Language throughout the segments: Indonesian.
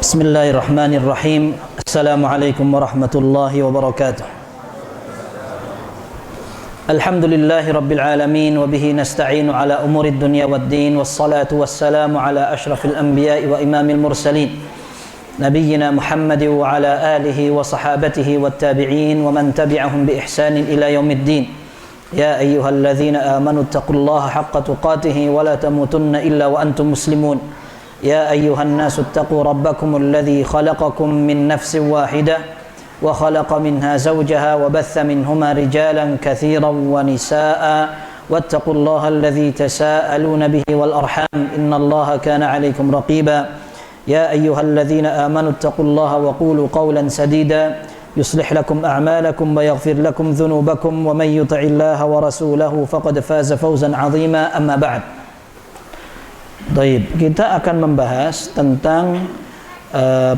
Bismillahirrahmanirrahim. Assalamualaikum warahmatullahi wabarakatuh. Alhamdulillahi rabbil alamin wa bihi nasta'inu ala umurid dunya waddin, wassalatu wassalamu ala ashrafil anbiya'i wa imamil mursalin nabiyyina Muhammadin wa ala alihi wa sahabatihi wattabi'in wa man tabi'ahum bi ihsanin ila yaumiddin. Ya ayyuhalladzina amanu taqullaha haqqa tuqatih wa la tamutunna illa wa antum muslimun. يا أيها الناس اتقوا ربكم الذي خلقكم من نفس واحدة وخلق منها زوجها وبث منهما رجالا كثيرا ونساء واتقوا الله الذي تساءلون به والأرحام إن الله كان عليكم رقيبا يا أيها الذين آمنوا اتقوا الله وقولوا قولا سديدا يصلح لكم أعمالكم ويغفر لكم ذنوبكم ومن يطع الله ورسوله فقد فاز فوزا عظيما أما بعد. Baik, kita akan membahas tentang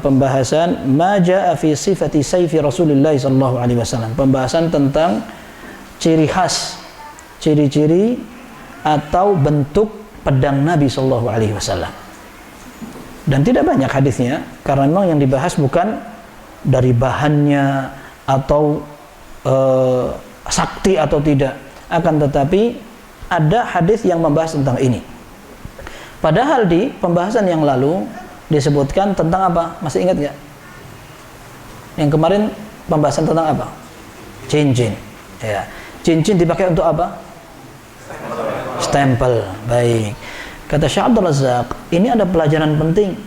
pembahasan ma jaa fi sifati sayfi Rasulullah sallallahu alaihi wasallam. Pembahasan tentang ciri khas, ciri-ciri atau bentuk pedang Nabi sallallahu alaihi wasallam. Dan tidak banyak hadisnya karena memang yang dibahas bukan dari bahannya atau sakti atau tidak, akan tetapi ada hadis yang membahas tentang ini. Padahal di pembahasan yang lalu disebutkan tentang apa? Masih ingat nggak? Yang kemarin pembahasan tentang apa? Cincin. Ya. Cincin dipakai untuk apa? Stempel. Baik. Kata Syekh Abdul Razak, ini ada pelajaran penting.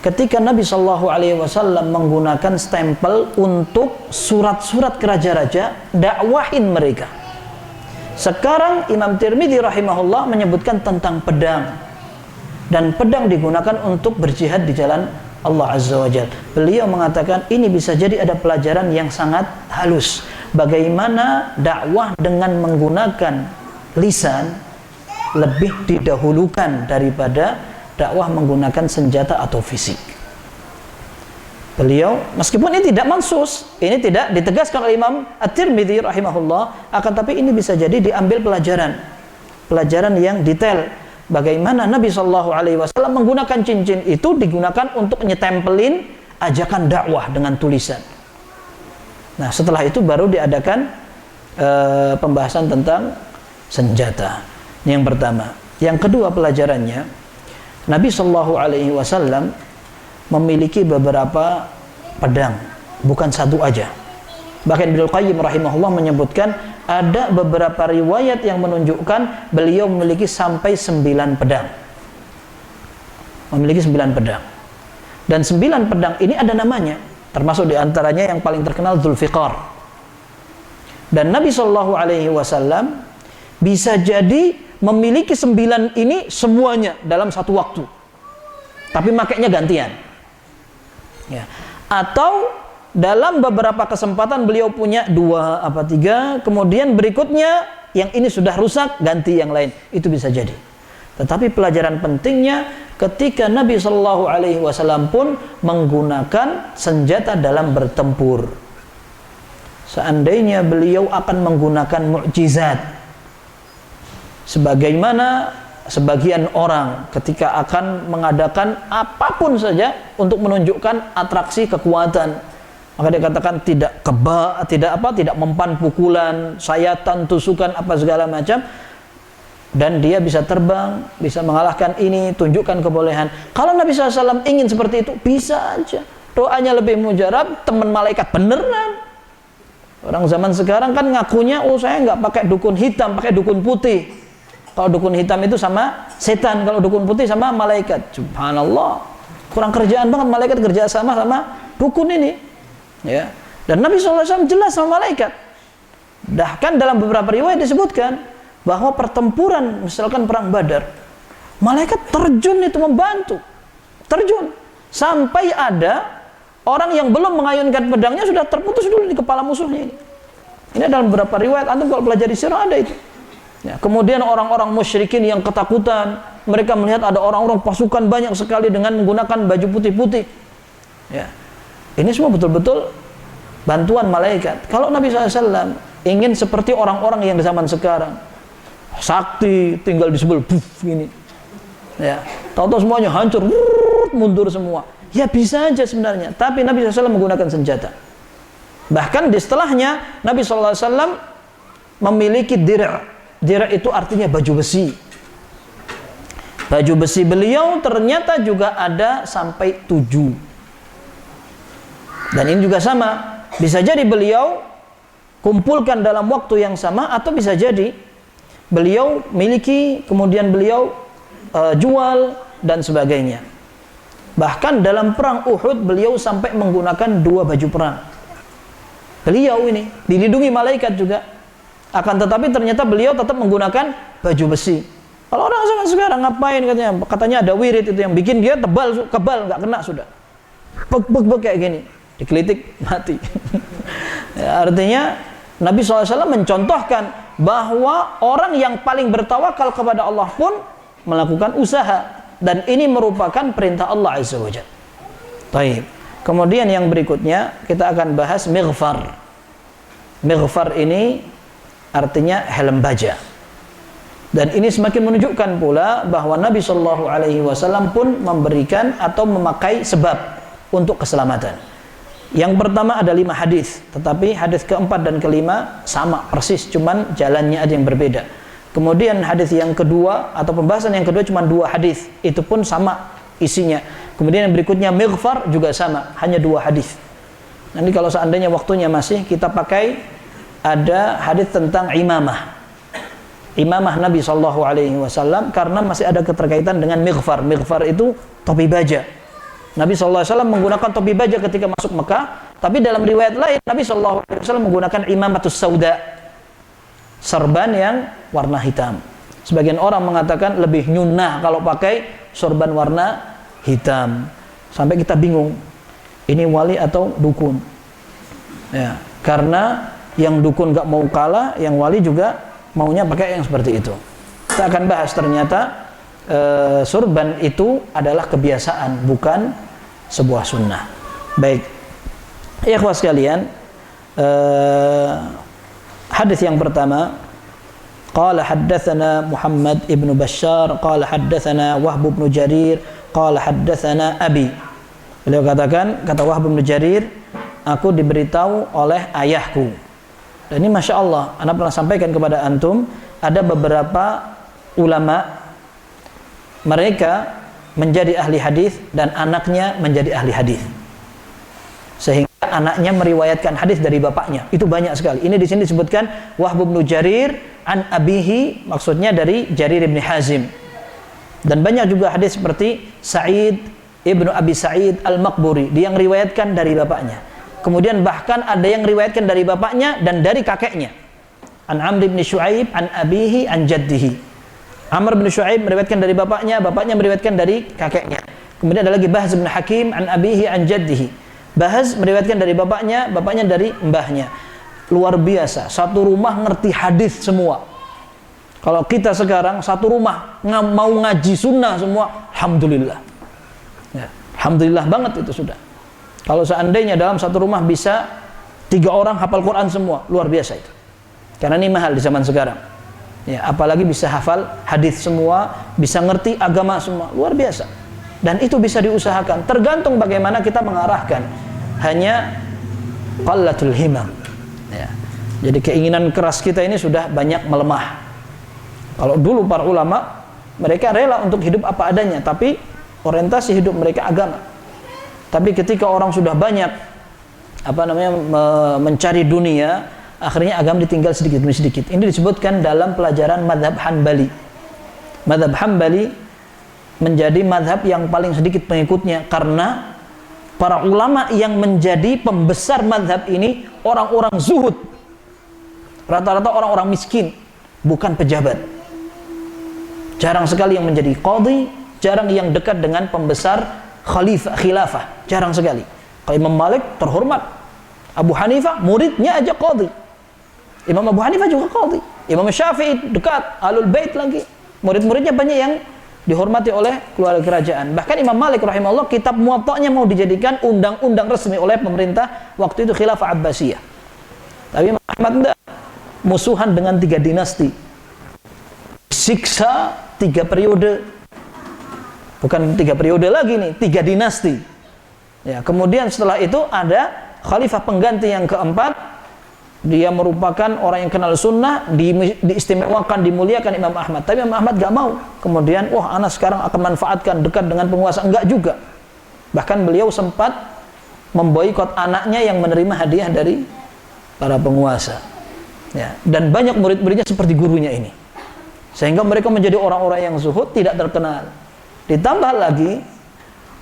Ketika Nabi Shallallahu Alaihi Wasallam menggunakan stempel untuk surat-surat ke raja-raja, dakwahin mereka. Sekarang Imam Tirmidzi rahimahullah menyebutkan tentang pedang. Dan pedang digunakan untuk berjihad di jalan Allah Azza wa Jalla. Beliau mengatakan ini bisa jadi ada pelajaran yang sangat halus. Bagaimana dakwah dengan menggunakan lisan lebih didahulukan daripada dakwah menggunakan senjata atau fisik. Beliau, meskipun ini tidak mansus, ini tidak ditegaskan oleh Imam At-Tirmidzi rahimahullah, akan tapi ini bisa jadi diambil pelajaran yang detail. Bagaimana Nabi Shallallahu Alaihi Wasallam menggunakan cincin itu digunakan untuk nyetempelin ajakan dakwah dengan tulisan. Nah, setelah itu baru diadakan pembahasan tentang senjata. Ini yang pertama. Yang kedua pelajarannya, Nabi Shallallahu Alaihi Wasallam memiliki beberapa pedang, bukan satu aja. Bahkan Ibnu Qayyim rahimahullah menyebutkan ada beberapa riwayat yang menunjukkan beliau memiliki sampai 9 pedang. Memiliki 9 pedang. Dan 9 pedang ini ada namanya, termasuk diantaranya yang paling terkenal Dzulfiqar. Dan Nabi Shallallahu Alaihi Wasallam bisa jadi memiliki 9 ini semuanya dalam satu waktu. Tapi makainya gantian. Ya. Atau dalam beberapa kesempatan beliau punya 2 apa 3, kemudian berikutnya yang ini sudah rusak ganti yang lain, itu bisa jadi. Tetapi pelajaran pentingnya ketika Nabi Shallallahu Alaihi Wasallam pun menggunakan senjata dalam bertempur. Seandainya beliau akan menggunakan mukjizat, sebagaimana sebagian orang ketika akan mengadakan apapun saja untuk menunjukkan atraksi kekuatan, maka dia katakan tidak mempan pukulan, sayatan, tusukan, apa segala macam, dan dia bisa terbang, bisa mengalahkan ini, tunjukkan kebolehan. Kalau Nabi SAW ingin seperti itu, bisa aja. Doanya lebih mujarab, teman malaikat beneran. Orang zaman sekarang kan ngakunya, oh saya nggak pakai dukun hitam, pakai dukun putih. Kalau dukun hitam itu sama setan, kalau dukun putih sama malaikat. Subhanallah, kurang kerjaan banget malaikat kerja sama dukun ini. Ya. Dan Nabi SAW jelas sama malaikat. Bahkan dalam beberapa riwayat disebutkan bahwa pertempuran, misalkan perang Badar, malaikat terjun itu membantu. Terjun. Sampai ada orang yang belum mengayunkan pedangnya sudah terputus dulu di kepala musuhnya ini. Ini dalam beberapa riwayat, antum kalau pelajari sirah ada itu. Ya. Kemudian orang-orang musyrikin yang ketakutan, mereka melihat ada orang-orang pasukan banyak sekali dengan menggunakan baju putih-putih. Ya. Ini semua betul-betul bantuan malaikat. Kalau Nabi SAW ingin seperti orang-orang yang di zaman sekarang, sakti, tinggal di sebelah, gini, ya, tahu-tahu semuanya hancur, mundur semua. Ya bisa aja sebenarnya, tapi Nabi SAW menggunakan senjata. Bahkan di setelahnya Nabi SAW memiliki dir'. Dir' itu artinya baju besi. Baju besi beliau ternyata juga ada sampai 7. Dan ini juga sama, bisa jadi beliau kumpulkan dalam waktu yang sama, atau bisa jadi beliau miliki kemudian beliau jual dan sebagainya. Bahkan dalam perang Uhud beliau sampai menggunakan 2 baju perang. Beliau ini dilindungi malaikat juga, akan tetapi ternyata beliau tetap menggunakan baju besi. Kalau orang zaman sekarang ngapain, katanya ada wirid itu yang bikin dia kebal nggak kena sudah, bek kayak gini, dikelitik mati. Ya, artinya Nabi SAW mencontohkan bahwa orang yang paling bertawakal kepada Allah pun melakukan usaha, dan ini merupakan perintah Allah Azza wa Jalla. Baik. Kemudian yang berikutnya kita akan bahas mighfar. Mighfar ini artinya helm baja. Dan ini semakin menunjukkan pula bahwa Nabi Shallallahu Alaihi Wasallam pun memberikan atau memakai sebab untuk keselamatan. Yang pertama ada 5 hadis, tetapi hadis keempat dan kelima sama persis, cuman jalannya ada yang berbeda. Kemudian hadis yang kedua atau pembahasan yang kedua cuma 2 hadis, itu pun sama isinya. Kemudian yang berikutnya mighfar juga sama, hanya 2 hadis. Nanti kalau seandainya waktunya masih, kita pakai ada hadis tentang imamah. Imamah Nabi Shallallahu Alaihi Wasallam, karena masih ada keterkaitan dengan mighfar. Mighfar itu topi baja. Nabi Shallallahu Alaihi Wasallam menggunakan topi baja ketika masuk Mekah, tapi dalam riwayat lain Nabi Shallallahu Alaihi Wasallam menggunakan imamatus sauda, sorban yang warna hitam. Sebagian orang mengatakan lebih nyunnah kalau pakai sorban warna hitam, sampai kita bingung ini wali atau dukun. Ya, karena yang dukun gak mau kalah, yang wali juga maunya pakai yang seperti itu. Kita akan bahas ternyata sorban itu adalah kebiasaan, bukan sebuah sunnah. Baik, ikhwah sekalian, hadis yang pertama, qala haddatsana Muhammad ibnu Bashar qala haddatsana Wahb ibnu Jarir qala haddatsana abi. Beliau katakan, kata Wahb ibnu Jarir, aku diberitahu oleh ayahku. Dan ini Masya Allah, Anda pernah sampaikan kepada antum, ada beberapa ulama mereka menjadi ahli hadis dan anaknya menjadi ahli hadis, sehingga anaknya meriwayatkan hadis dari bapaknya. Itu banyak sekali. Ini di sini disebutkan Wahb bin Jarir an abihi, maksudnya dari Jarir bin Hazim. Dan banyak juga hadis seperti Sa'id ibnu Abi Sa'id al-Maqburi, dia yang riwayatkan dari bapaknya. Kemudian bahkan ada yang riwayatkan dari bapaknya dan dari kakeknya. An Amr bin Shu'aib an abihi an jaddihi. Amr bin Shu'aib meriwayatkan dari bapaknya, bapaknya meriwayatkan dari kakeknya. Kemudian ada lagi Bahz bin Hakim an abihi an jaddihi. Bahz meriwayatkan dari bapaknya, bapaknya dari mbahnya. Luar biasa, satu rumah ngerti hadis semua. Kalau kita sekarang satu rumah mau ngaji sunnah semua, alhamdulillah. Ya, alhamdulillah banget itu sudah. Kalau seandainya dalam satu rumah bisa 3 orang hafal Quran semua, luar biasa itu. Karena ini mahal di zaman sekarang. Ya, apalagi bisa hafal hadis semua, bisa ngerti agama semua, luar biasa. Dan itu bisa diusahakan, tergantung bagaimana kita mengarahkan. Hanya qallatul himam. Ya. Jadi keinginan keras kita ini sudah banyak melemah. Kalau dulu para ulama, mereka rela untuk hidup apa adanya, tapi orientasi hidup mereka agama. Tapi ketika orang sudah banyak mencari dunia, akhirnya agama ditinggal sedikit demi sedikit. Ini disebutkan dalam pelajaran madhab Hanbali. Madhab Hanbali menjadi madhab yang paling sedikit pengikutnya, karena para ulama yang menjadi pembesar madhab ini orang-orang zuhud, rata-rata orang-orang miskin, bukan pejabat. Jarang sekali yang menjadi qadhi, jarang yang dekat dengan pembesar khilafah, jarang sekali. Kalau Imam Malik terhormat, Abu Hanifah muridnya aja qadhi, Imam Abu Hanifah juga qadhi, Imam Syafi'i dekat Ahlul Bait lagi, murid-muridnya banyak yang dihormati oleh keluarga kerajaan. Bahkan Imam Malik rahimahullah, kitab Muwatta'nya mau dijadikan undang-undang resmi oleh pemerintah waktu itu Khilafah Abbasiyah. Tapi Imam Ahmad enggak, musuhan dengan 3 dinasti, siksa 3 periode. Bukan 3 periode lagi nih, 3 dinasti. Ya, kemudian setelah itu ada khalifah pengganti yang keempat, dia merupakan orang yang kenal sunnah, diistimewakan, dimuliakan Imam Ahmad. Tapi Imam Ahmad gak mau. Kemudian, wah anak sekarang akan manfaatkan dekat dengan penguasa. Enggak juga. Bahkan beliau sempat memboikot anaknya yang menerima hadiah dari para penguasa. Ya, dan banyak murid-muridnya seperti gurunya ini. Sehingga mereka menjadi orang-orang yang zuhud, tidak terkenal. Ditambah lagi,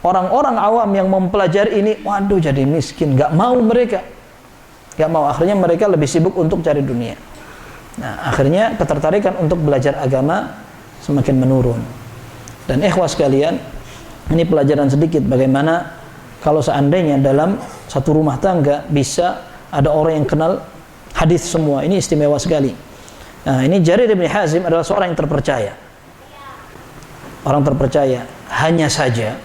orang-orang awam yang mempelajari ini, waduh jadi miskin, gak mau mereka. Gak mau, akhirnya mereka lebih sibuk untuk cari dunia. Nah, akhirnya ketertarikan untuk belajar agama semakin menurun. Dan ikhwah sekalian, ini pelajaran sedikit bagaimana kalau seandainya dalam satu rumah tangga bisa ada orang yang kenal hadis semua, ini istimewa sekali. Nah, ini Jarir bin Hazim adalah seorang yang terpercaya. Orang terpercaya. Hanya saja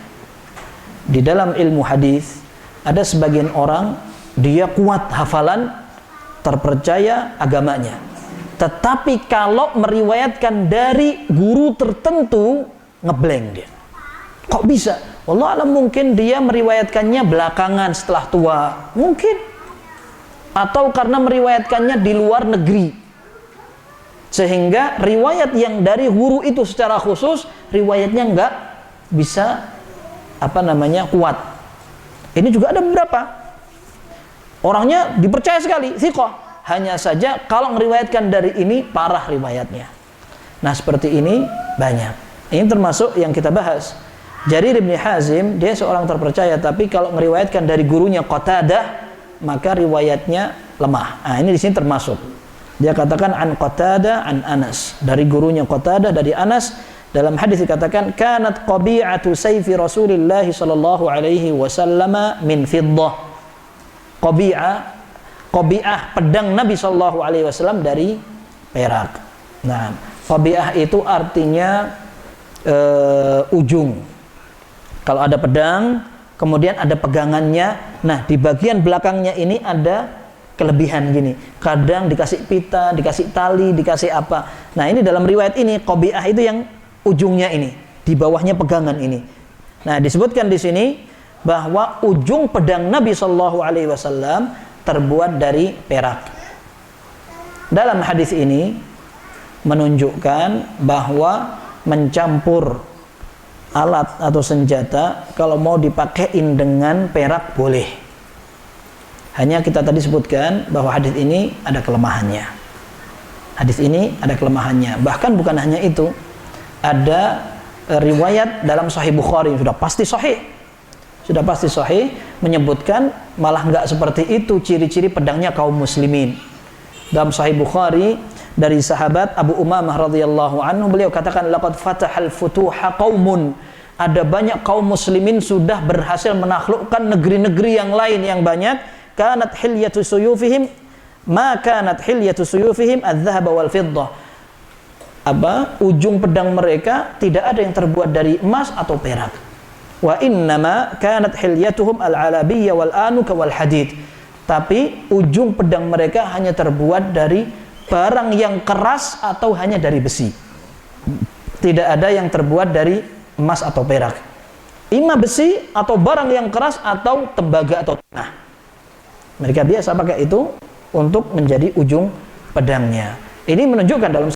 di dalam ilmu hadis ada sebagian orang dia kuat hafalan, terpercaya agamanya. Tetapi kalau meriwayatkan dari guru tertentu, ngeblank dia. Kok bisa? Wallah alam, mungkin dia meriwayatkannya belakangan setelah tua. Mungkin. Atau karena meriwayatkannya di luar negeri. Sehingga riwayat yang dari guru itu secara khusus, riwayatnya nggak bisa kuat. Ini juga ada beberapa. Orangnya dipercaya sekali, thiqah. Hanya saja kalau meriwayatkan dari ini parah riwayatnya. Nah, seperti ini banyak. Ini termasuk yang kita bahas. Jarir bin Hazim, dia seorang terpercaya, tapi kalau meriwayatkan dari gurunya Qatadah, maka riwayatnya lemah. Nah, ini di sini termasuk. Dia katakan an Qatadah an Anas. Dari gurunya Qatadah dari Anas, dalam hadis dikatakan kanat qabi'atu sayfi Rasulillah sallallahu alaihi wasallam min fiddah. Qabi'ah pedang Nabi sallallahu alaihi wasallam dari perak. Nah, qabi'ah itu artinya ujung. Kalau ada pedang, kemudian ada pegangannya. Nah, di bagian belakangnya ini ada kelebihan gini. Kadang dikasih pita, dikasih tali, dikasih apa. Nah, ini dalam riwayat ini qabi'ah itu yang ujungnya ini, di bawahnya pegangan ini. Nah, disebutkan di sini bahwa ujung pedang Nabi Shallallahu Alaihi Wasallam terbuat dari perak. Dalam hadis ini menunjukkan bahwa mencampur alat atau senjata kalau mau dipakein dengan perak boleh. Hanya kita tadi sebutkan bahwa hadis ini ada kelemahannya. Hadis ini ada kelemahannya. Bahkan bukan hanya itu, ada riwayat dalam Sahih Bukhari yang sudah pasti sahih menyebutkan malah enggak seperti itu ciri-ciri pedangnya kaum muslimin. Dalam Sahih Bukhari dari sahabat Abu Umamah radhiyallahu anhu, beliau katakan laqad fatahal futuha qaumun, ada banyak kaum muslimin sudah berhasil menaklukkan negeri-negeri yang lain yang banyak. Kanat hilyatu suyufihim ma kanat hilyatu suyufihim adz-dzahab wal fiddah. Ujung pedang mereka tidak ada yang terbuat dari emas atau perak. Wa innama kanat hilyatuhum al-alabiyyah wal anuka wal hadid. Tapi ujung pedang mereka hanya terbuat dari barang yang keras atau hanya dari besi. Tidak ada yang terbuat dari emas atau perak. Ima besi atau barang yang keras atau tembaga atau tanah. Mereka biasa pakai itu untuk menjadi ujung pedangnya. Ini menunjukkan dalam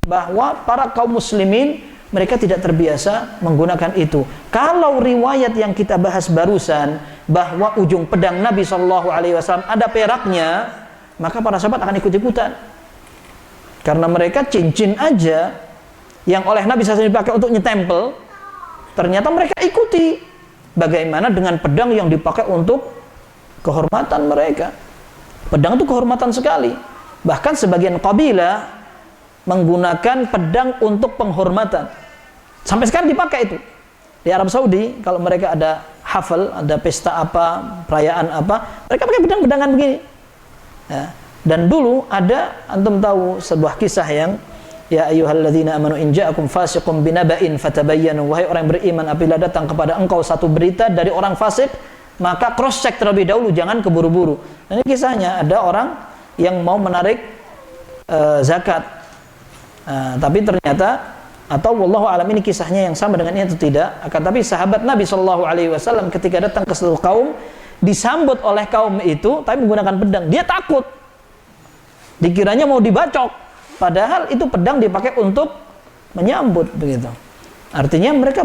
bahwa para kaum muslimin mereka tidak terbiasa menggunakan itu. Kalau riwayat yang kita bahas barusan bahwa ujung pedang Nabi Shallallahu Alaihi Wasallam ada peraknya, maka para sahabat akan ikut-ikutan. Karena mereka cincin aja yang oleh Nabi SAW dipakai untuk nyetempel, ternyata mereka ikuti. Bagaimana dengan pedang yang dipakai untuk kehormatan mereka? Pedang itu kehormatan sekali. Bahkan sebagian kabilah menggunakan pedang untuk penghormatan. Sampai sekarang dipakai itu. Di Arab Saudi, kalau mereka ada hafal, ada pesta apa, perayaan apa, mereka pakai pedang-pedangan begini. Ya. Dan dulu ada, antum tahu sebuah kisah yang ya ayyuhalladzina amanu in ja'akum fasiqun binaba'in fatabayyanu, wahai orang yang beriman, apabila datang kepada engkau satu berita dari orang fasik, maka cross check terlebih dahulu, jangan keburu-buru. Ini kisahnya, ada orang yang mau menarik zakat. Tapi ternyata atau wallahu alam ini kisahnya yang sama dengan ini atau tidak, akan tapi sahabat Nabi Shallallahu Alaihi Wasallam ketika datang ke satu kaum, disambut oleh kaum itu tapi menggunakan pedang, dia takut, dikiranya mau dibacok, padahal itu pedang dipakai untuk menyambut begitu. Artinya mereka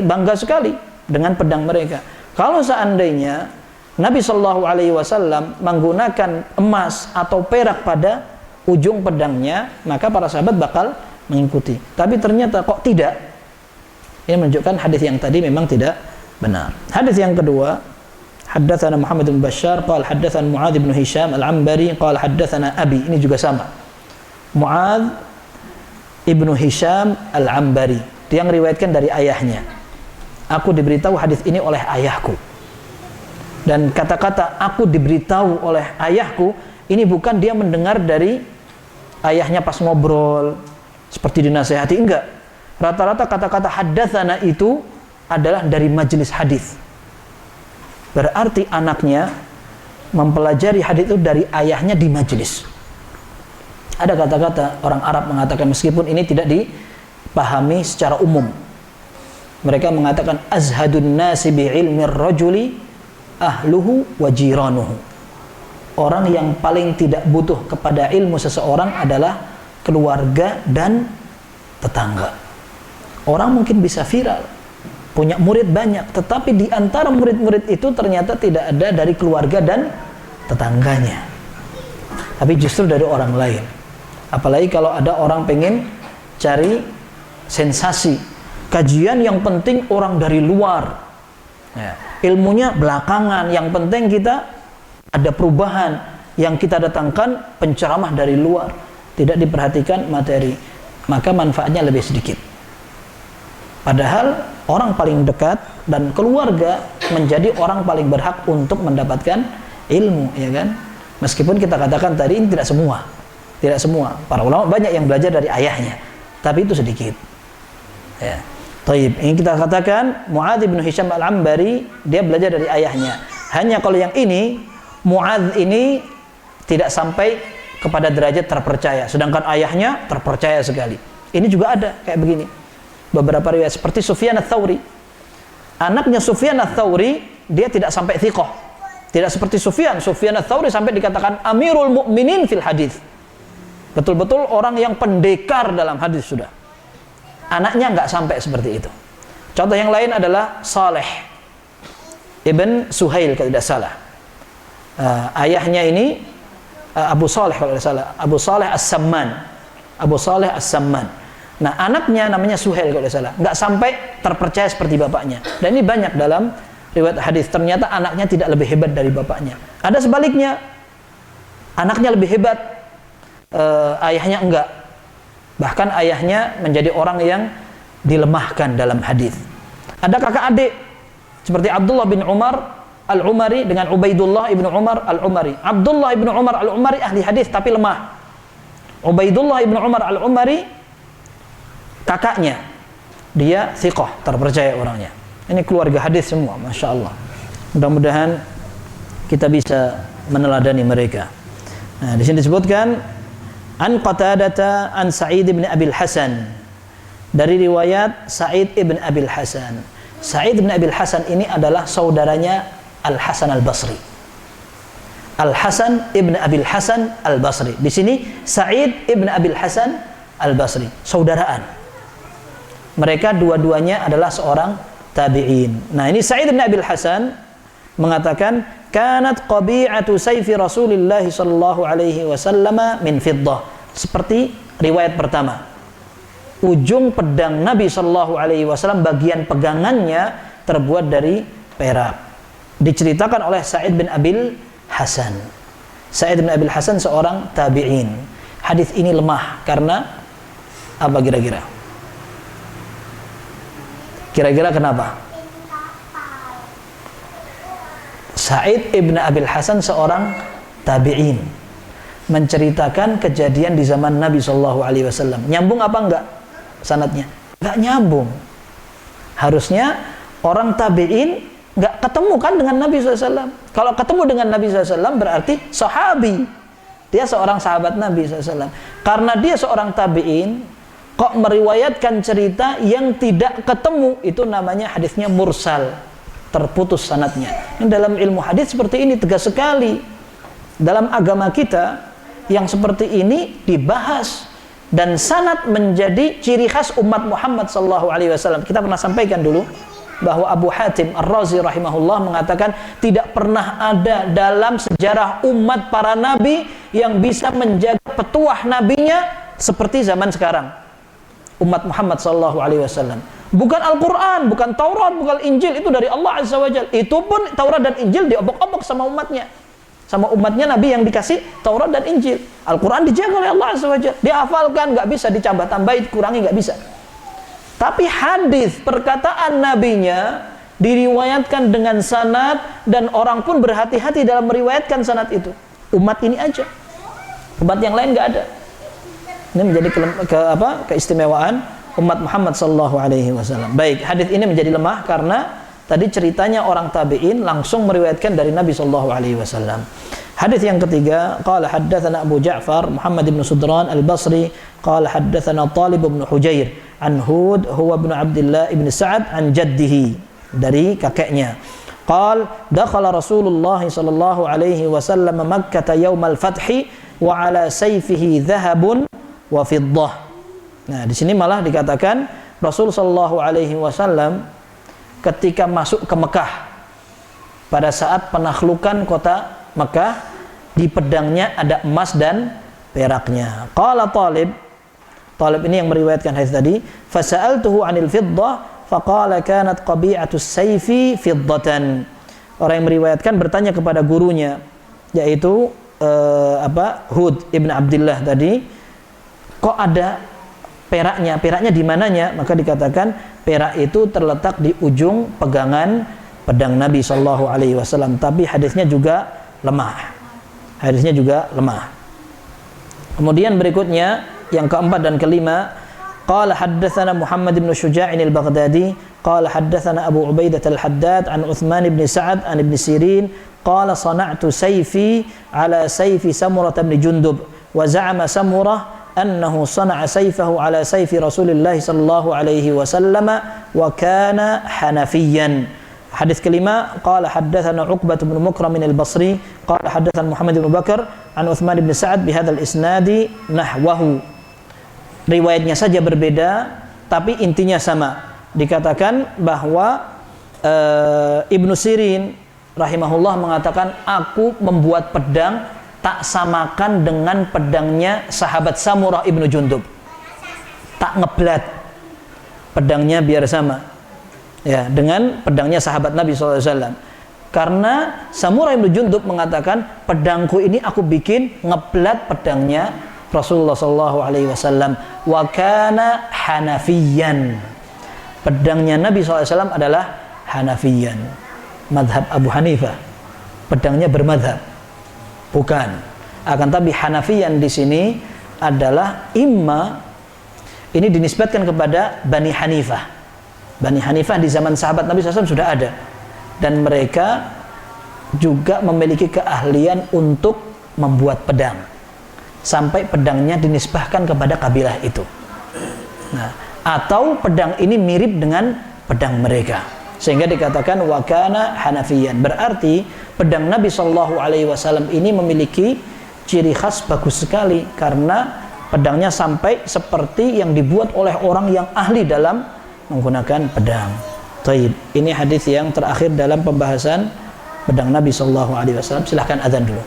bangga sekali dengan pedang mereka. Kalau seandainya Nabi Shallallahu Alaihi Wasallam menggunakan emas atau perak pada ujung pedangnya, maka para sahabat bakal mengikuti. Tapi ternyata kok tidak. Ini menunjukkan hadis yang tadi memang tidak benar. Hadis yang kedua, haddatsana Muhammad bin Bashar qala haddatsana Muadz bin Hisham al-Anbari qala haddatsana Abi. Ini juga sama. Muadz ibnu Hisham al-Anbari, dia meriwayatkan dari ayahnya. Aku diberitahu hadis ini oleh ayahku. Dan kata-kata aku diberitahu oleh ayahku ini bukan dia mendengar dari ayahnya pas ngobrol seperti dinasehati, enggak. Rata-rata kata-kata haddatsana itu adalah dari majelis hadis. Berarti anaknya mempelajari hadis itu dari ayahnya di majelis. Ada kata-kata orang Arab mengatakan, meskipun ini tidak dipahami secara umum, mereka mengatakan azhadun nasi bi ilmi rajuli ahluhu wa jiranuhu. Orang yang paling tidak butuh kepada ilmu seseorang adalah keluarga dan tetangga. Orang mungkin bisa viral, punya murid banyak, tetapi di antara murid-murid itu ternyata tidak ada dari keluarga dan tetangganya, tapi justru dari orang lain. Apalagi kalau ada orang pengen cari sensasi, kajian yang penting orang dari luar, ya, ilmunya belakangan, yang penting kita ada perubahan, yang kita datangkan penceramah dari luar, tidak diperhatikan materi, maka manfaatnya lebih sedikit. Padahal orang paling dekat dan keluarga menjadi orang paling berhak untuk mendapatkan ilmu, ya kan? Meskipun kita katakan tadi ini tidak semua. Tidak semua. Para ulama banyak yang belajar dari ayahnya, tapi itu sedikit. Ya. Taib. Ini kita katakan Muadz bin Hisham al-Anbari, dia belajar dari ayahnya. Hanya kalau yang ini, Muadz ini tidak sampai kepada derajat terpercaya, sedangkan ayahnya terpercaya sekali. Ini juga ada kayak begini. Beberapa riwayat seperti Sufyan ats-Tsauri. Anaknya Sufyan ats-Tsauri, dia tidak sampai thiqah. Tidak seperti Sufyan ats-Tsauri sampai dikatakan Amirul Mukminin fil hadis. Betul-betul orang yang pendekar dalam hadis sudah. Anaknya nggak sampai seperti itu. Contoh yang lain adalah Saleh ibn Suhail kalau tidak salah. Ayahnya ini Abu Saleh kalau tidak salah, Abu Saleh As-Samman. Abu Saleh As-Samman. Nah, anaknya namanya Suhail kalau tidak salah. Nggak sampai terpercaya seperti bapaknya. Dan ini banyak dalam riwayat hadis. Ternyata anaknya tidak lebih hebat dari bapaknya. Ada sebaliknya. Anaknya lebih hebat, ayahnya enggak. Bahkan ayahnya menjadi orang yang dilemahkan dalam hadis. Ada kakak adik seperti Abdullah bin Umar Al-Umari dengan Ubaidullah ibn Umar Al-Umari. Abdullah ibn Umar Al-Umari ahli hadis tapi lemah. Ubaidullah ibn Umar Al-Umari kakaknya, dia thiqah, terpercaya orangnya. Ini keluarga hadis semua, masya Allah. Mudah-mudahan kita bisa meneladani mereka. Nah, di sini disebutkan an Qatadata an Sa'id bin Abil Hasan, dari riwayat Sa'id ibn Abil Hasan. Sa'id bin Abil Hasan ini adalah saudaranya Al-Hasan Al-Basri. Al-Hasan ibn Abil Hasan Al-Basri. Di sini Sa'id ibn Abil Hasan Al-Basri, saudaraan. Mereka dua-duanya adalah seorang tabi'in. Nah, ini Sa'id bin Abil Hasan mengatakan kanat qabi'atu sayfi Rasulillah sallallahu alaihi wasallam min fiddah. Seperti riwayat pertama. Ujung pedang Nabi sallallahu alaihi wasallam bagian pegangannya terbuat dari perak. Diceritakan oleh Sa'id bin Abil Hasan. Sa'id bin Abil Hasan seorang tabi'in. Hadis ini lemah karena apa kira-kira? Kira-kira kenapa? Sa'id ibn Abil Hasan seorang tabi'in menceritakan kejadian di zaman Nabi SAW. Nyambung apa enggak sanadnya? Enggak nyambung. Harusnya orang tabi'in enggak ketemu kan dengan Nabi SAW. Kalau ketemu dengan Nabi SAW berarti sahabi. Dia seorang sahabat Nabi SAW. Karena dia seorang tabi'in, kok meriwayatkan cerita yang tidak ketemu, itu namanya hadisnya mursal, terputus sanadnya. Dalam ilmu hadis seperti ini tegas sekali. Dalam agama kita yang seperti ini dibahas, dan sanad menjadi ciri khas umat Muhammad sallallahu alaihi wasallam. Kita pernah sampaikan dulu bahwa Abu Hatim Ar-Razi rahimahullah mengatakan tidak pernah ada dalam sejarah umat para nabi yang bisa menjaga petuah nabinya seperti zaman sekarang umat Muhammad sallallahu alaihi wasallam. Bukan Al-Quran, bukan Taurat, bukan Injil, itu dari Allah Azza wa Jalla. Itu pun Taurat dan Injil diobok-obok sama umatnya, sama umatnya Nabi yang dikasih Taurat dan Injil. Al-Quran dijaga oleh Allah Azza wa Jalla, dihafalkan, nggak bisa ditambah-tambahin, kurangi, nggak bisa. Tapi hadis perkataan nabinya diriwayatkan dengan sanad, dan orang pun berhati-hati dalam meriwayatkan sanad itu. Umat ini aja, umat yang lain nggak ada. Ini menjadi keistimewaan umat Muhammad sallallahu alaihi wasallam. Baik, hadis ini menjadi lemah karena tadi ceritanya orang tabi'in langsung meriwayatkan dari Nabi sallallahu alaihi wasallam. Hadis yang ketiga, qala haddatsana Abu Ja'far Muhammad bin Sudran Al-Basri qala haddatsana Talib bin Hujair an Hud huwa ibn Abdullah ibn Sa'ad an jaddihi, dari kakeknya. Qal dakhala Rasulullah sallallahu alaihi wasallam Makkah yaumal fathi wa ala sayfihi dhahabun wa fiddah. Nah, di sini malah dikatakan Rasul sallallahu alaihi wasallam ketika masuk ke Mekah pada saat penakhlukan kota Mekah, di pedangnya ada emas dan peraknya. Qala Talib ini yang meriwayatkan hadis tadi, fasa'altuhu 'anil fiddah faqala kanat qabi'atus sayfi fiddatan. Orang yang meriwayatkan bertanya kepada gurunya, yaitu Hud ibn Abdullah tadi, kok ada peraknya? Peraknya di mananya? Maka dikatakan perak itu terletak di ujung pegangan pedang Nabi sallallahu alaihi wasallam. Tapi hadisnya juga lemah. Hadisnya juga lemah. Kemudian berikutnya yang keempat dan kelima, qala haddatsana Muhammad bin Syuja' al-Baghdadi qala haddatsana Abu Ubaidah al-Haddad an Uthman bin Sa'ad an Ibn Sirin qala sana'tu sayfi ala sayfi Samurah bin Jundub wa za'ama Samurah annahu sana'a sayfahu ala sayfi Rasulillah sallallahu alaihi wasallam wa kana Hanafiyan. Hadis kelima, qala haddatsana Uqbah bin Mukram al-Basri qala haddatsana Muhammad bin Bakar an Uthman bin Sa'ad bihadzal isnadi nahwahu. Riwayatnya saja berbeda tapi intinya sama. Dikatakan bahwa Ibnu Sirin rahimahullah mengatakan, aku membuat pedang tak samakan dengan pedangnya sahabat Samurah ibnu Jundub, tak ngeblat pedangnya biar sama ya dengan pedangnya sahabat Nabi SAW. Karena Samurah ibnu Jundub mengatakan, pedangku ini aku bikin ngeblat pedangnya Rasulullah SAW. Wa kana Hanafiyan, pedangnya Nabi SAW adalah Hanafiyan, madhab Abu Hanifah, pedangnya bermadhab. Bukan, akan tapi Hanafiyan di sini adalah imma, ini dinisbatkan kepada Bani Hanifah. Bani Hanifah di zaman sahabat Nabi SAW sudah ada, dan mereka juga memiliki keahlian untuk membuat pedang, sampai pedangnya dinisbahkan kepada kabilah itu. Nah, atau pedang ini mirip dengan pedang mereka, sehingga dikatakan wa kana Hanafiyan. Berarti pedang Nabi sallallahu alaihi wasallam ini memiliki ciri khas bagus sekali, karena pedangnya sampai seperti yang dibuat oleh orang yang ahli dalam menggunakan pedang. Taib. Ini hadis yang terakhir dalam pembahasan pedang Nabi sallallahu alaihi wasallam. Silahkan azan dulu.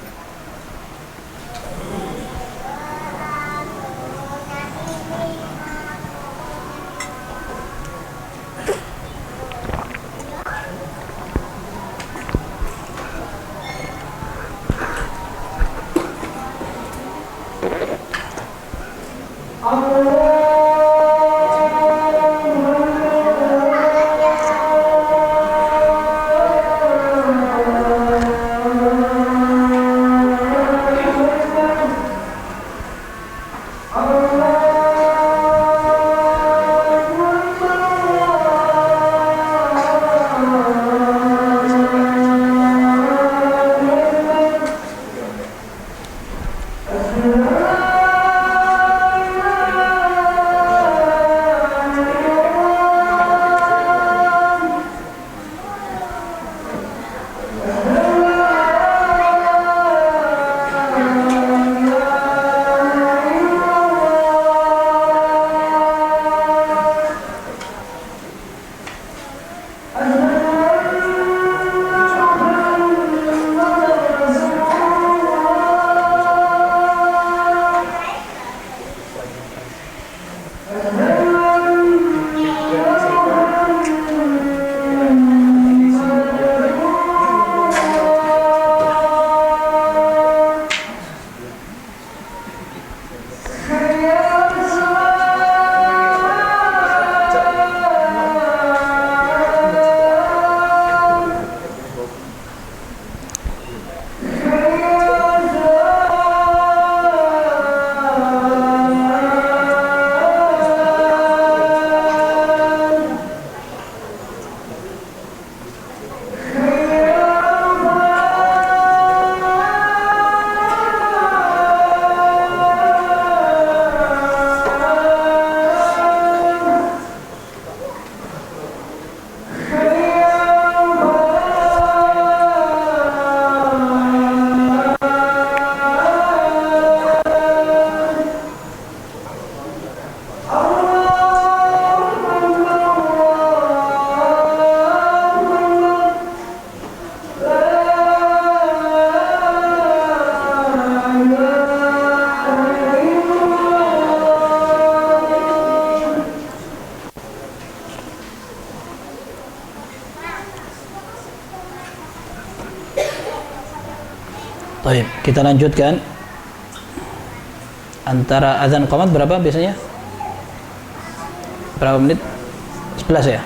Baik, kita lanjutkan. Antara azan qomat berapa biasanya? Berapa menit? 11 ya?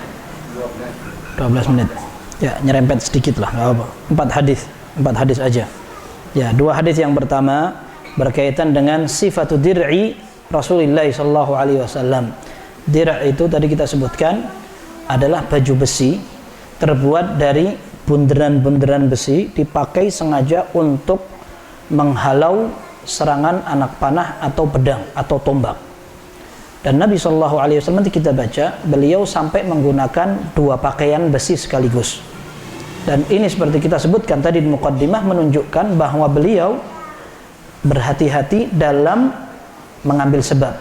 12 menit. Ya, nyerempet sedikit lah, enggak apa. 4 hadis aja. Ya, 2 hadis yang pertama berkaitan dengan sifatu dir'i Rasulullah sallallahu alaihi wasallam. Dir' itu tadi kita sebutkan adalah baju besi terbuat dari bunderan-bunderan besi, dipakai sengaja untuk menghalau serangan anak panah atau pedang atau tombak. Dan Nabi sallallahu alaihi wasallam kita baca, beliau sampai menggunakan 2 pakaian besi sekaligus. Dan ini seperti kita sebutkan tadi di muqaddimah menunjukkan bahwa beliau berhati-hati dalam mengambil sebab.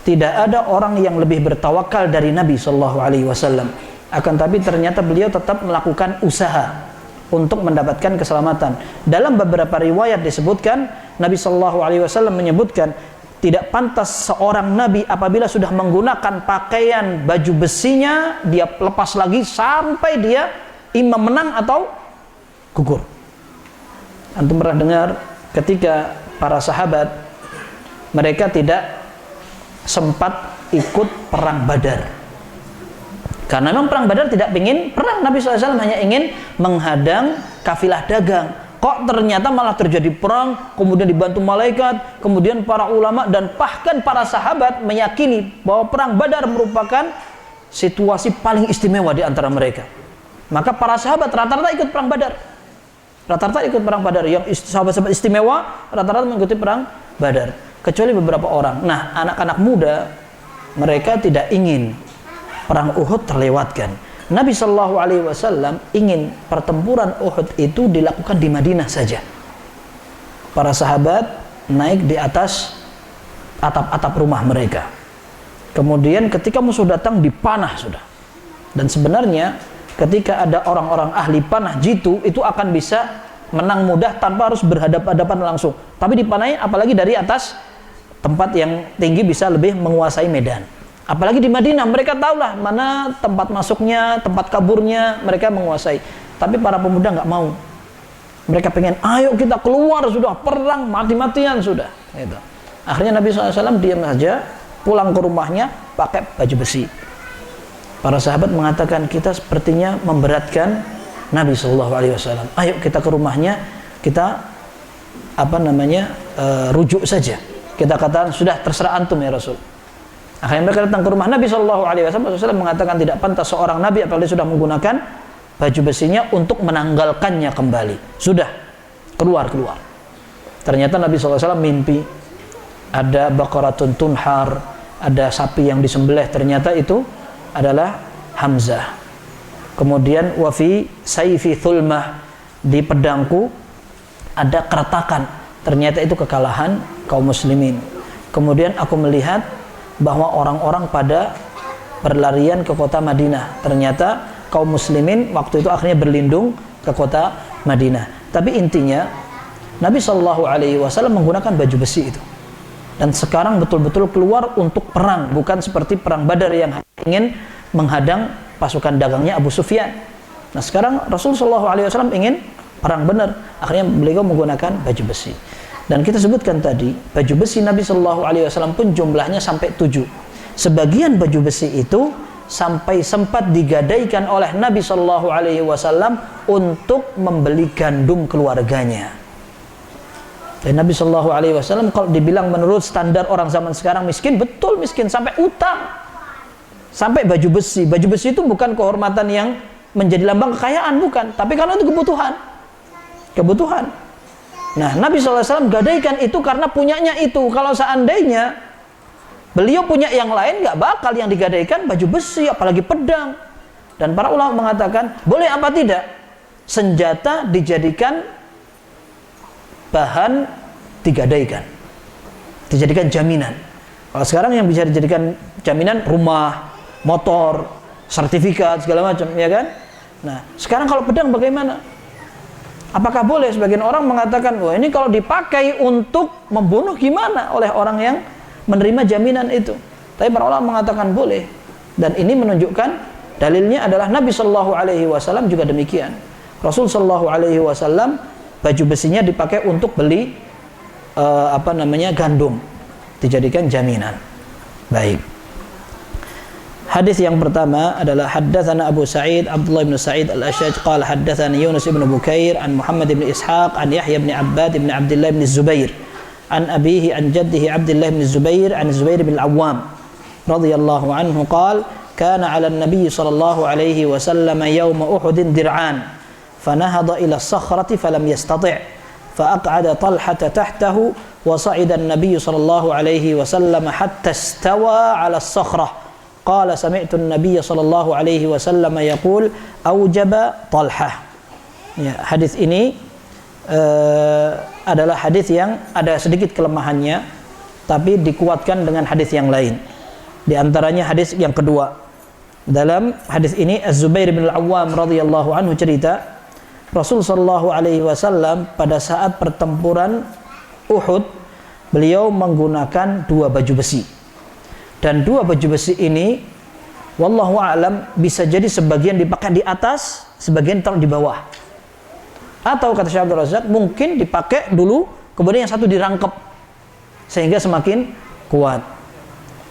Tidak ada orang yang lebih bertawakal dari Nabi sallallahu alaihi wasallam. Akan tapi ternyata beliau tetap melakukan usaha untuk mendapatkan keselamatan. Dalam beberapa riwayat disebutkan Nabi sallallahu alaihi wasallam menyebutkan tidak pantas seorang nabi apabila sudah menggunakan pakaian baju besinya dia lepas lagi sampai dia imam menang atau gugur. Antum pernah dengar ketika para sahabat mereka tidak sempat ikut perang Badar. Karena memang perang Badar tidak ingin perang, Nabi SAW hanya ingin menghadang kafilah dagang. Kok ternyata malah terjadi perang, kemudian dibantu malaikat, kemudian para ulama dan bahkan para sahabat meyakini bahwa perang Badar merupakan situasi paling istimewa di antara mereka. Maka para sahabat rata-rata ikut perang Badar. Rata-rata ikut perang Badar. Yang sahabat-sahabat istimewa rata-rata mengikuti perang Badar. Kecuali beberapa orang. Nah, anak-anak muda mereka tidak ingin perang Uhud terlewatkan. Nabi Shallallahu Alaihi Wasallam ingin pertempuran Uhud itu dilakukan di Madinah saja. Para sahabat naik di atas atap-atap rumah mereka. Kemudian ketika musuh datang dipanah sudah. Dan sebenarnya ketika ada orang-orang ahli panah jitu itu akan bisa menang mudah tanpa harus berhadapan-hadapan langsung. Tapi dipanahi apalagi dari atas tempat yang tinggi bisa lebih menguasai medan. Apalagi di Madinah, mereka tahulah mana tempat masuknya, tempat kaburnya, mereka menguasai. Tapi para pemuda nggak mau. Mereka pengen, ayo kita keluar sudah, perang mati-matian sudah. Gitu. Akhirnya Nabi SAW diam saja, pulang ke rumahnya pakai baju besi. Para sahabat mengatakan kita sepertinya memberatkan Nabi SAW. Ayo kita ke rumahnya, kita rujuk saja. Kita katakan sudah terserah antum ya Rasul. Akhirnya mereka datang ke rumah Nabi SAW mengatakan tidak pantas seorang Nabi apalagi sudah menggunakan baju besinya untuk menanggalkannya kembali. Sudah, keluar. Ternyata Nabi SAW mimpi ada baqaratun tunhar, ada sapi yang disembelih, ternyata itu adalah Hamzah. Kemudian wafi sayfi thulmah, di pedangku ada keretakan, ternyata itu kekalahan kaum muslimin. Kemudian aku melihat bahwa orang-orang pada berlarian ke kota Madinah. Ternyata kaum muslimin waktu itu akhirnya berlindung ke kota Madinah. Tapi intinya Nabi Shallallahu Alaihi Wasallam menggunakan baju besi itu. Dan sekarang betul-betul keluar untuk perang, bukan seperti perang Badar yang ingin menghadang pasukan dagangnya Abu Sufyan. Nah sekarang Rasul Shallallahu Alaihi Wasallam ingin perang benar. Akhirnya beliau menggunakan baju besi. Dan kita sebutkan tadi, baju besi Nabi Shallallahu Alaihi Wasallam pun jumlahnya sampai 7. Sebagian baju besi itu sampai sempat digadaikan oleh Nabi Shallallahu Alaihi Wasallam untuk membeli gandum keluarganya. Dan Nabi Shallallahu Alaihi Wasallam kalau dibilang menurut standar orang zaman sekarang miskin, betul miskin sampai utang, sampai baju besi. Baju besi itu bukan kehormatan yang menjadi lambang kekayaan, bukan, tapi karena itu kebutuhan. Nah, Nabi SAW gadaikan itu karena punyanya itu. Kalau seandainya beliau punya yang lain, nggak bakal yang digadaikan baju besi, apalagi pedang. Dan para ulama mengatakan, boleh apa tidak? Senjata dijadikan bahan digadaikan, dijadikan jaminan. Kalau sekarang yang bisa dijadikan jaminan rumah, motor, sertifikat, segala macam, ya kan? Nah, sekarang kalau pedang bagaimana? Apakah boleh? Sebagian orang mengatakan, wah ini kalau dipakai untuk membunuh gimana oleh orang yang menerima jaminan itu. Tapi para ulama mengatakan boleh. Dan ini menunjukkan dalilnya adalah Nabi Shallallahu Alaihi Wasallam juga demikian. Rasul Shallallahu Alaihi Wasallam baju besinya dipakai untuk beli gandum, dijadikan jaminan. Baik. Hadis yang pertama adalah haddatsana Abu Sa'id Abdullah bin Sa'id Al-Ashaj qala haddatsani Yunus bin Bukair an Muhammad bin Ishaq an Yahya bin Abbad bin Abdullah bin Zubair an abihi an jaddihi Abdullah bin Zubair an Zubair bin Al-Awwam radhiyallahu anhu qala kana 'ala an-nabiy sallallahu alaihi wasallam yawm Uhud dir'an fanahada ila as-sakhrati falam yastati' fa'aq'ada Talhata tahtahu wa sa'ida an-nabiy sallallahu alaihi wasallam hatta istawa 'ala as-sakhrah. Qala sami'tu an-nabiy sallallahu alaihi wasallam yaqul aujaba Talhah. Ya, hadis ini adalah hadis yang ada sedikit kelemahannya, tapi dikuatkan dengan hadis yang lain. Di antaranya hadis yang kedua. Dalam hadis ini Az-Zubair bin Al-Awwam radhiyallahu anhu cerita, Rasul sallallahu alaihi wasallam pada saat pertempuran Uhud, beliau menggunakan dua baju besi. Dan dua baju besi ini wallahu a'lam bisa jadi sebagian dipakai di atas, sebagian taruh di bawah. Atau kata Syekh Abdul Razak mungkin dipakai dulu, kemudian yang satu dirangkep sehingga semakin kuat.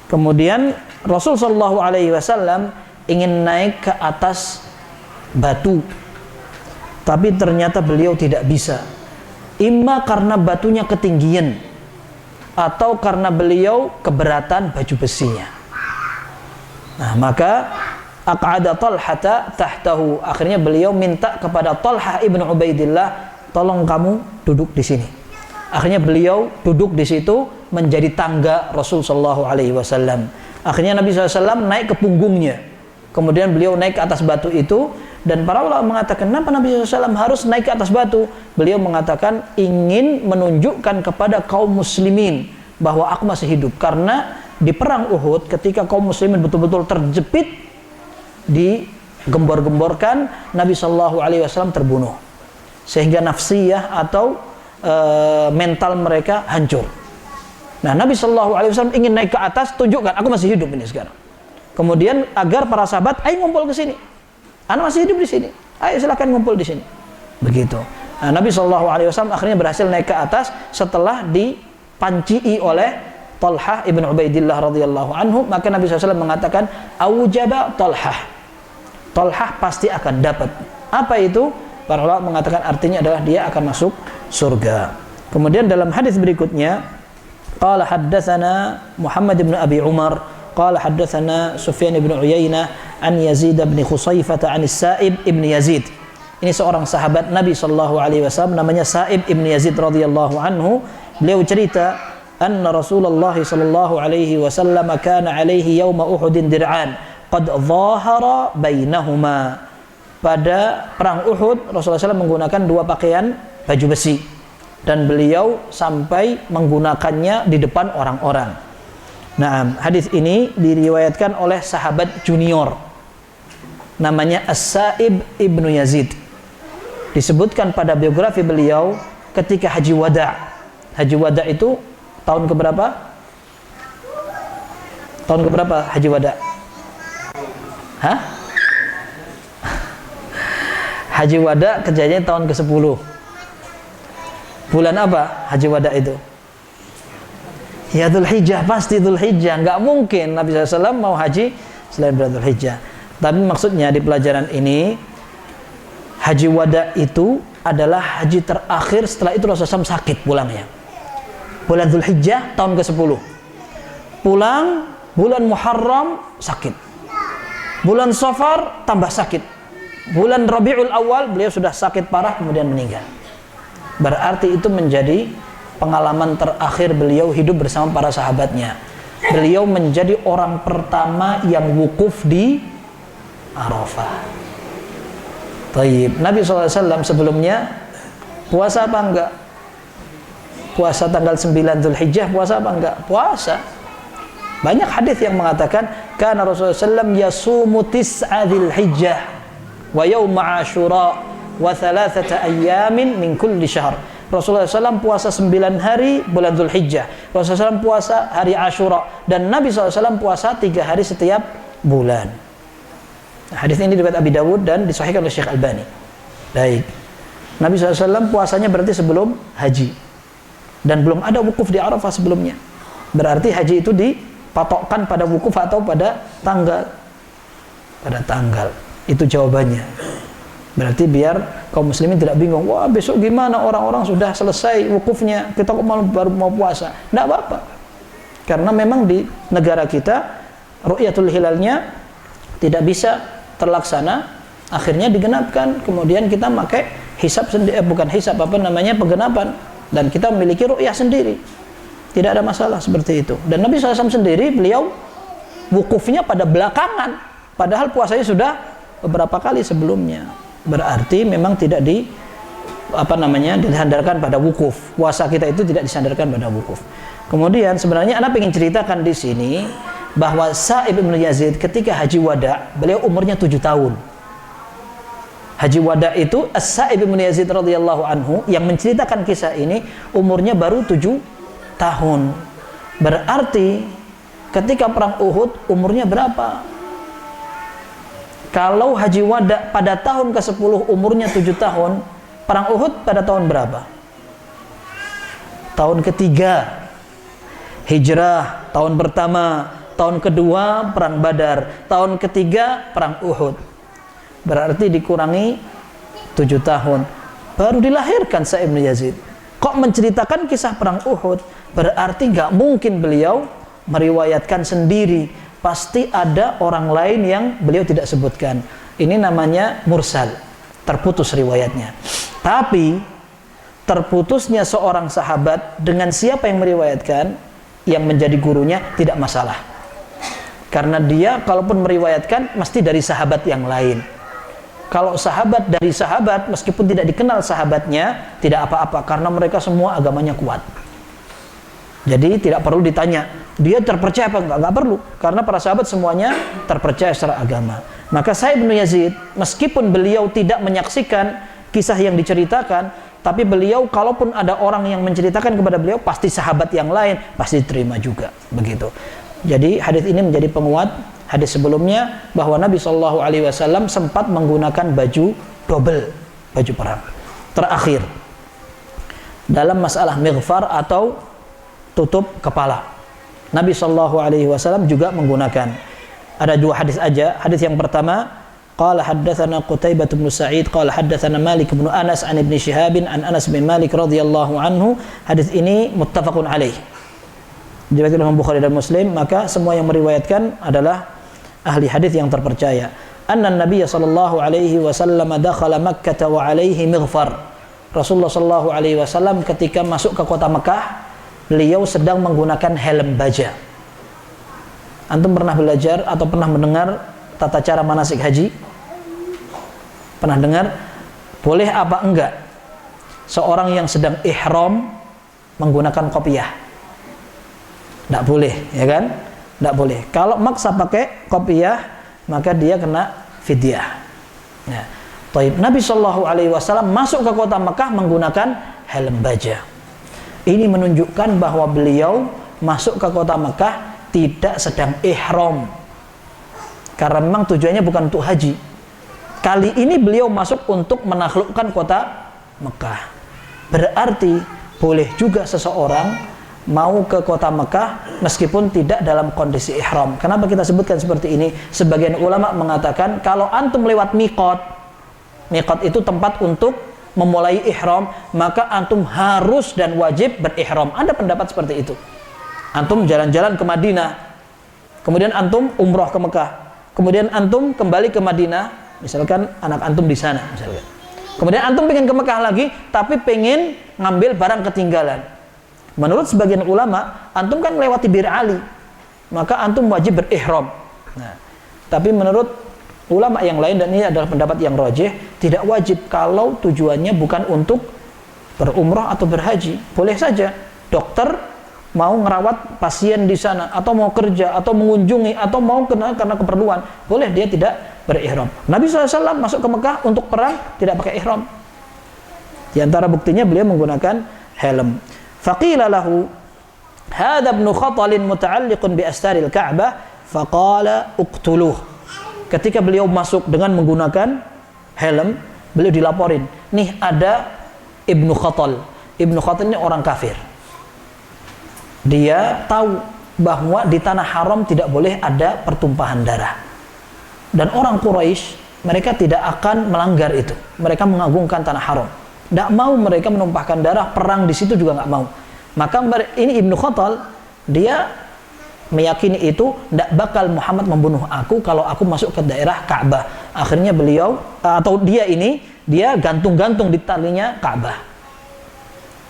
Kemudian Rasul sallallahu alaihi wasallam ingin naik ke atas batu, tapi ternyata beliau tidak bisa. Imma karena batunya ketinggian, atau karena beliau keberatan baju besinya. Nah, maka aq'ada Talhata tahtahu. Akhirnya beliau minta kepada Talhah ibnu Ubaidillah, tolong kamu duduk di sini. Akhirnya beliau duduk di situ menjadi tangga Rasul sallallahu alaihi wasallam. Akhirnya Nabi SAW naik ke punggungnya. Kemudian beliau naik ke atas batu itu, dan para ulama mengatakan, kenapa Nabi SAW harus naik ke atas batu? Beliau mengatakan ingin menunjukkan kepada kaum muslimin bahwa aku masih hidup. Karena di perang Uhud, ketika kaum muslimin betul-betul terjepit, digembor-gemborkan, Nabi SAW terbunuh. Sehingga nafsiyah atau mental mereka hancur. Nah, Nabi SAW ingin naik ke atas, tunjukkan aku masih hidup ini sekarang. Kemudian agar para sahabat, ayo ngumpul ke sini. Anda masih hidup di sini. Ayo silakan ngumpul di sini. Begitu. Nah, Nabi SAW akhirnya berhasil naik ke atas setelah dipancii oleh Talhah ibn Ubaidillah radhiyallahu anhu. Maka Nabi SAW mengatakan, aujaba Talhah. Talhah pasti akan dapat. Apa itu? Para ulama mengatakan artinya adalah dia akan masuk surga. Kemudian dalam hadis berikutnya, qala haddatsana Muhammad ibn Abi Umar qala haddatsana Sufyan ibn Uyainah an Yazid bin Khusaifah an Sa'ib ibn Yazid. Ini seorang sahabat Nabi sallallahu alaihi wasallam namanya Sa'ib ibn Yazid radhiyallahu anhu. Beliau cerita anna Rasulullah sallallahu alaihi wasallam kana alaihi yauma Uhudin dir'an qad dhahara bainahuma. Pada perang Uhud Rasulullah SAW menggunakan dua pakaian baju besi, dan beliau sampai menggunakannya di depan orang-orang. Nah, hadis ini diriwayatkan oleh sahabat junior namanya As-Sa'ib ibnu Yazid. Disebutkan pada biografi beliau ketika Haji Wada'. Haji Wada' itu tahun keberapa? Tahun keberapa Haji Wada'? Hah? Haji Wada' kejadian tahun ke-10. Bulan apa Haji Wada' itu? Ya Dzulhijjah, pasti Dzulhijjah. Nggak mungkin Nabi SAW mau haji selain bulan Dzulhijjah. Tapi maksudnya di pelajaran ini, Haji Wada' itu adalah haji terakhir. Setelah itu Rasulullah SAW sakit pulangnya. Bulan Dzulhijjah tahun ke-10. Pulang bulan Muharram sakit. Bulan Safar tambah sakit. Bulan Rabiul Awal beliau sudah sakit parah kemudian meninggal. Berarti itu menjadi pengalaman terakhir beliau hidup bersama para sahabatnya. Beliau menjadi orang pertama yang wukuf di Arafah. Taib. Nabi SAW sebelumnya puasa apa enggak? Puasa tanggal 9 Dzulhijjah puasa apa enggak? Puasa. Banyak hadis yang mengatakan kana Rasulullah SAW yasumu tis'a Dzulhijjah wa yawma Asyura wa thalathata ayyamin min kulli syahr. Rasulullah SAW puasa 9 hari bulan Dzulhijjah. Rasulullah SAW puasa hari Asyura, dan Nabi SAW puasa 3 hari setiap bulan. Nah, hadis ini diriwayat Abi Dawud dan disahihkan oleh Syekh Albani. Baik. Nabi SAW puasanya berarti sebelum haji. Dan belum ada wukuf di Arafah sebelumnya. Berarti haji itu dipatokkan pada wukuf atau pada tanggal. Pada tanggal. Itu jawabannya. Berarti biar kaum muslimin tidak bingung. Wah, besok gimana, orang-orang sudah selesai wukufnya, kita kok baru mau puasa. Tidak apa-apa. Karena memang di negara kita ru'yatul hilalnya tidak bisa terlaksana, akhirnya digenapkan. Kemudian kita pakai hisab sendiri, bukan hisab, penggenapan, dan kita memiliki ru'yah sendiri. Tidak ada masalah seperti itu. Dan Nabi SAW sendiri, beliau wukufnya pada belakangan, padahal puasanya sudah beberapa kali sebelumnya. Berarti memang tidak disandarkan pada wukuf. Puasa kita itu tidak disandarkan pada wukuf. Kemudian sebenarnya Anda ingin ceritakan di sini bahwa Sa'ib bin Yazid ketika haji wada, beliau umurnya 7 tahun. Haji wada itu As-Sa'ib bin Yazid radhiyallahu anhu yang menceritakan kisah ini umurnya baru 7 tahun. Berarti ketika perang Uhud umurnya berapa? Kalau haji wada pada tahun ke-10 umurnya 7 tahun, perang Uhud pada tahun berapa? Tahun ketiga Hijrah, tahun pertama, tahun kedua perang Badar, tahun ketiga perang Uhud. Berarti dikurangi 7 tahun baru dilahirkan Sa'ib bin Yazid. Kok menceritakan kisah perang Uhud? Berarti nggak mungkin beliau meriwayatkan sendiri. Pasti ada orang lain yang beliau tidak sebutkan. Ini namanya mursal, terputus riwayatnya. Tapi terputusnya seorang sahabat dengan siapa yang meriwayatkan, yang menjadi gurunya, tidak masalah. Karena dia kalaupun meriwayatkan mesti dari sahabat yang lain. Kalau sahabat dari sahabat, meskipun tidak dikenal sahabatnya, tidak apa-apa, karena mereka semua agamanya kuat. Jadi tidak perlu ditanya, dia terpercaya apa enggak? Enggak perlu, karena para sahabat semuanya terpercaya secara agama. Maka Sa'ib bin Yazid, meskipun beliau tidak menyaksikan kisah yang diceritakan, tapi beliau kalaupun ada orang yang menceritakan kepada beliau, pasti sahabat yang lain pasti diterima juga, begitu. Jadi hadis ini menjadi penguat hadis sebelumnya bahwa Nabi SAW sempat menggunakan baju double, baju perang. Terakhir dalam masalah mighfar atau tutup kepala, Nabi SAW juga menggunakan. Ada 2 hadis aja. Hadis yang pertama, qala haddatsana Qutaibah bin Sa'id qala haddatsana Malik bin Anas an Ibnu Syihab an Anas bin Malik radhiyallahu anhu. Hadis ini muttafaqun alaih. Diriwayatkan oleh Bukhari dan Muslim, maka semua yang meriwayatkan adalah ahli hadis yang terpercaya. Anna Nabiy sallallahu alaihi wasallam dakhala Makkah wa alaihi mighfar. Rasulullah sallallahu alaihi wasallam ketika masuk ke kota Mekah, beliau sedang menggunakan helm baja. Antum pernah belajar atau pernah mendengar tata cara manasik haji? Pernah dengar? Boleh apa enggak seorang yang sedang ihram menggunakan kopiah? Tidak boleh, ya kan? Tidak boleh. Kalau maksa pakai kopiah, maka dia kena fidyah. Ya. Nabi SAW masuk ke kota Mekah menggunakan helm baja. Ini menunjukkan bahwa beliau masuk ke kota Mekah tidak sedang ihram, karena memang tujuannya bukan untuk haji. Kali ini beliau masuk untuk menaklukkan kota Mekah. Berarti boleh juga seseorang mau ke kota Mekah meskipun tidak dalam kondisi ihram. Kenapa kita sebutkan seperti ini? Sebagian ulama mengatakan kalau antum lewat miqat, miqat itu tempat untuk memulai ihram, maka antum harus dan wajib berihram. Ada pendapat seperti itu. Antum jalan-jalan ke Madinah, kemudian antum umroh ke Mekah, kemudian antum kembali ke Madinah, misalkan anak antum di sana, misalkan. Kemudian antum pengen ke Mekah lagi, tapi pengen ngambil barang ketinggalan. Menurut sebagian ulama, antum kan lewati Bir Ali, maka antum wajib berihram. Nah, tapi menurut ulama yang lain, dan ini adalah pendapat yang rajih, tidak wajib kalau tujuannya bukan untuk berumrah atau berhaji. Boleh saja dokter mau ngerawat pasien di sana, atau mau kerja, atau mengunjungi, atau mau karena keperluan, boleh dia tidak berihram. Nabi SAW masuk ke Mekah untuk perang tidak pakai ihram. Di antara buktinya beliau menggunakan helm. Faqila lahu hadha ibnu khatalin muta'alliqun bi astaril Ka'bah faqala uqtuluh. Ketika beliau masuk dengan menggunakan helm, beliau dilaporin, nih ada Ibnu Khatal. Ibnu Khatal ini orang kafir. Dia tahu bahwa di tanah haram tidak boleh ada pertumpahan darah. Dan orang Quraisy, mereka tidak akan melanggar itu. Mereka mengagungkan tanah haram. Tidak mau mereka menumpahkan darah, perang di situ juga nggak mau. Maka ini Ibnu Khatal, dia meyakini itu tidak bakal Muhammad membunuh aku kalau aku masuk ke daerah Ka'bah. Akhirnya beliau atau dia gantung-gantung di talinya Ka'bah.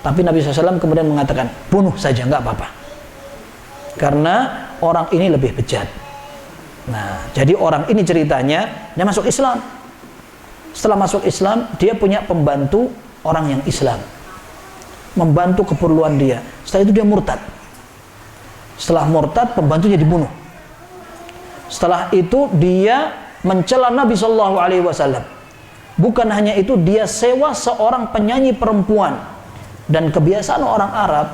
Tapi Nabi SAW kemudian mengatakan, bunuh saja, nggak apa-apa, karena orang ini lebih bejat. Nah, jadi orang ini ceritanya dia masuk Islam. Setelah masuk Islam, dia punya pembantu orang yang Islam, membantu keperluan dia. Setelah itu dia murtad. Setelah murtad, pembantunya dibunuh. Setelah itu dia mencela Nabi SAW. Bukan hanya itu, dia sewa seorang penyanyi perempuan. Dan kebiasaan orang Arab,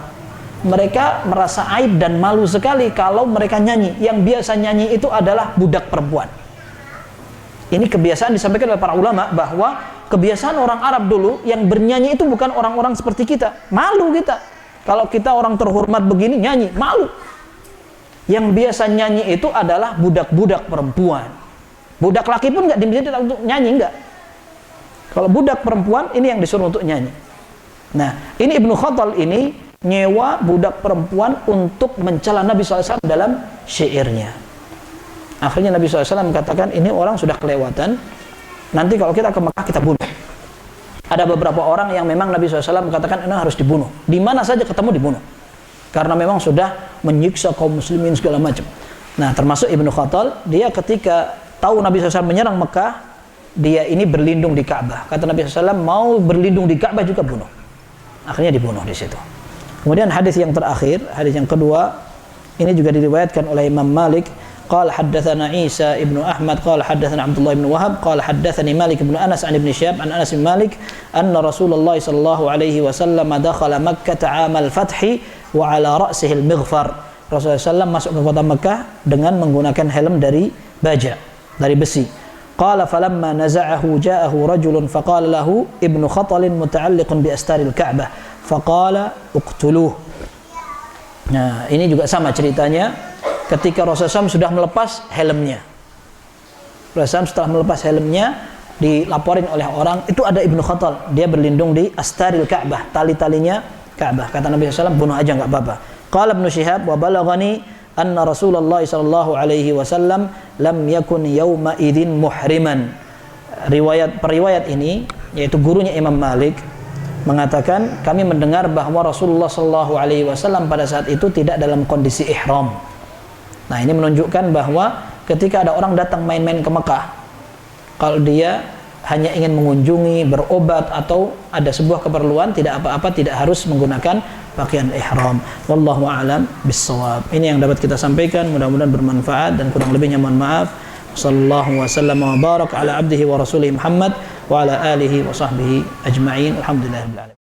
mereka merasa aib dan malu sekali kalau mereka nyanyi. Yang biasa nyanyi itu adalah budak perempuan. Ini kebiasaan disampaikan oleh para ulama, bahwa kebiasaan orang Arab dulu yang bernyanyi itu bukan orang-orang seperti kita. Malu kita. Kalau kita orang terhormat begini nyanyi, malu. Yang biasa nyanyi itu adalah budak-budak perempuan. Budak laki pun nggak diminta untuk nyanyi, nggak. Kalau budak perempuan ini yang disuruh untuk nyanyi. Nah, ini Ibnu Khatal ini nyewa budak perempuan untuk mencela Nabi SAW dalam syairnya. Akhirnya Nabi SAW katakan, ini orang sudah kelewatan, nanti kalau kita ke Mekah kita bunuh. Ada beberapa orang yang memang Nabi SAW katakan ini harus dibunuh. Di mana saja ketemu dibunuh. Karena memang sudah menyiksa kaum muslimin segala macam. Nah, termasuk Ibnu Khatal, dia ketika tahu Nabi SAW menyerang Mekah, dia ini berlindung di Ka'bah. Kata Nabi SAW, mau berlindung di Ka'bah juga bunuh. Akhirnya dibunuh di situ. Kemudian hadis yang terakhir, hadis yang kedua, ini juga diriwayatkan oleh Imam Malik. Qala haddatsana Isa ibnu Ahmad qala haddatsana Abdullah ibn Wahab qala haddatsani Malik ibn Anas an Ibn Syihab an Anas bin Malik anna Rasulullah sallallahu alaihi wasallam dakhala Makkah 'amal fathi wa 'ala ra'sihi al-mighfar. Rasulullah SAW masuk ke kota Mekah dengan menggunakan helm dari baja, dari besi. Qala falamma naza'ahu ja'ahu rajulun faqala lahu Ibnu Khatal muta'alliqun bi astaril Ka'bah faqala uqtuluh. Nah, ini juga sama ceritanya. Ketika Rasulullah SAW sudah melepas helmnya, Rasulullah setelah melepas helmnya, dilaporin oleh orang, itu ada Ibnu Khatal, dia berlindung di astaril Ka'bah, tali-talinya Ka'bah. Kata Nabi SAW, bunuh aja nggak apa-apa. Qala Ibnu Syihab wa balaghani anna Rasulullah sallallahu alaihi wasallam lam yakun yawma idzin muhriman. Periwayat ini, yaitu gurunya Imam Malik, mengatakan kami mendengar bahwa Rasulullah sallallahu alaihi wasallam pada saat itu tidak dalam kondisi ihram. Nah, ini menunjukkan bahwa ketika ada orang datang main-main ke Mekah, kalau dia hanya ingin mengunjungi, berobat, atau ada sebuah keperluan, tidak apa-apa, tidak harus menggunakan pakaian ihram. Wallahu a'lam bissawab. Ini yang dapat kita sampaikan, mudah-mudahan bermanfaat, dan kurang lebihnya mohon maaf. Sallallahu wasallam wa barak ala abdihi wa rasulihi Muhammad wa ala alihi wa sahbihi ajma'in. Alhamdulillah.